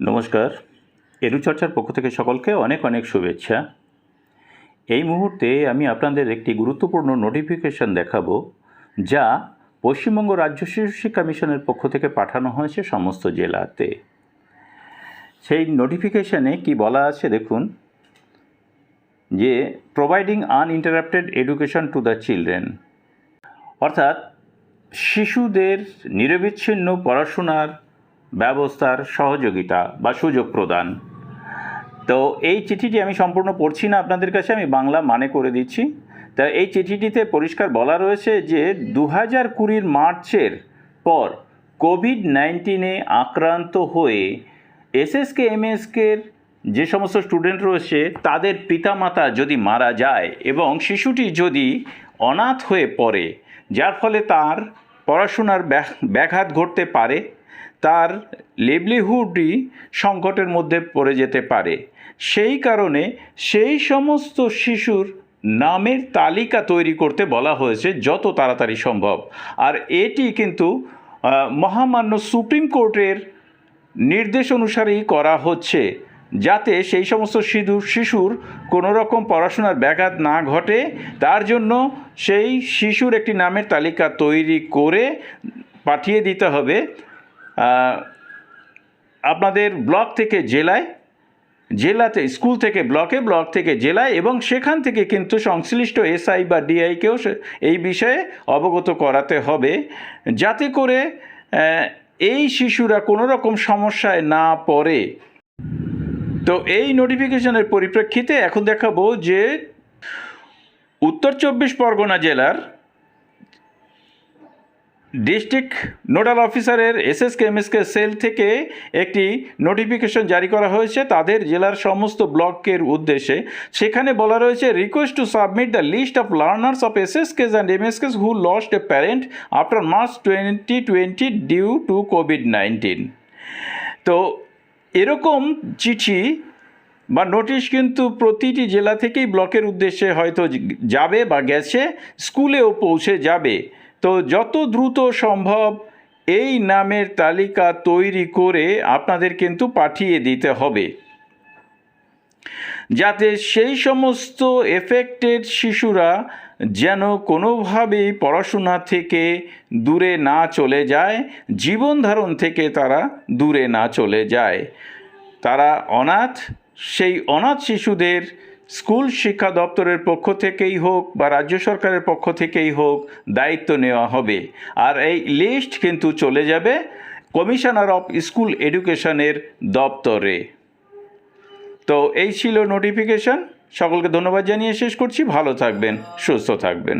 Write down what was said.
নমস্কার। এডুচর্চার পক্ষ থেকে সকলকে অনেক অনেক শুভেচ্ছা। এই মুহূর্তে আমি আপনাদের একটি গুরুত্বপূর্ণ নোটিফিকেশন দেখাবো, যা পশ্চিমবঙ্গ রাজ্য শিশু শিক্ষা মিশনের পক্ষ থেকে পাঠানো হয়েছে সমস্ত জেলাতে। সেই নোটিফিকেশনে কি বলা আছে দেখুন, যে providing uninterrupted education to the children, অর্থাৎ শিশুদের নিরবিচ্ছিন্ন পড়াশোনার ব্যবস্থার সহযোগিতা বা সুযোগ প্রদান। তো এই চিঠিটি আমি সম্পূর্ণ পড়ছি না আপনাদের কাছে, আমি বাংলা মানে করে দিচ্ছি। তা এই চিঠিটিতে পরিষ্কার বলা রয়েছে যে 2020 মার্চের পর কোভিড-19 আক্রান্ত হয়ে Sskmsk-র যে সমস্ত স্টুডেন্ট রয়েছে তাদের পিতামাতা যদি মারা যায় এবং শিশুটি যদি অনাথ হয়ে পড়ে, যার ফলে তার পড়াশোনার ব্যাঘাত ঘটতে পারে, তার লিভলিহুডই সংকটের মধ্যে পড়ে যেতে পারে। সেই কারণে সেই সমস্ত শিশুর নামের তালিকা তৈরি করতে বলা হয়েছে যত তাড়াতাড়ি সম্ভব। আর এটি কিন্তু মহামান্য সুপ্রিম কোর্টের নির্দেশ অনুসারেই করা হচ্ছে, যাতে সেই সমস্ত শিশুর কোনো রকম পড়াশোনার ব্যাঘাত না ঘটে। তার জন্য সেই শিশুর একটি নামের তালিকা তৈরি করে পাঠিয়ে দিতে হবে আপনাদের ব্লক থেকে জেলায়, জেলাতে স্কুল থেকে ব্লকে, ব্লক থেকে জেলায়, এবং সেখান থেকে কিন্তু সংশ্লিষ্ট এসআই বা ডিআইকেও এই বিষয়ে অবগত করাতে হবে, যাতে করে এই শিশুরা কোনো রকম সমস্যায় না পড়ে। তো এই নোটিফিকেশনের পরিপ্রেক্ষিতে এখন দেখাবো যে উত্তর 24 পরগনা জেলার ডিস্ট্রিক্ট নোডাল অফিসারের Sskmsk সেল থেকে একটি নোটিফিকেশন জারি করা হয়েছে তাদের জেলার সমস্ত ব্লকের উদ্দেশ্যে। সেখানে বলা রয়েছে, request to submit the list of learners of Ssk's and MSK's who lost a parent after March 2020 due to Covid. তো এরকম চিঠি বা নোটিশ কিন্তু প্রতিটি জেলা থেকেই ব্লকের উদ্দেশ্যে হয়তো যাবে বা গেছে, স্কুলেও পৌঁছে যাবে। তো যত দ্রুত সম্ভব এই নামের তালিকা তৈরি করে আপনাদের কিন্তু পাঠিয়ে দিতে হবে, যাতে সেই সমস্ত এফেক্টেড শিশুরা যেন কোনোভাবেই পড়াশোনা থেকে দূরে না চলে যায়, জীবন ধারণ থেকে তারা দূরে না চলে যায়। তারা অনাথ, সেই অনাথ শিশুদের স্কুল শিক্ষা দপ্তরের পক্ষ থেকেই হোক বা রাজ্য সরকারের পক্ষ থেকেই হোক দায়িত্ব নেওয়া হবে। আর এই লিস্ট কিন্তু চলে যাবে কমিশনার অফ স্কুল এডুকেশনের দপ্তরে। তো এই ছিল নোটিফিকেশন। সকলকে ধন্যবাদ জানিয়ে শেষ করছি। ভালো থাকবেন, সুস্থ থাকবেন।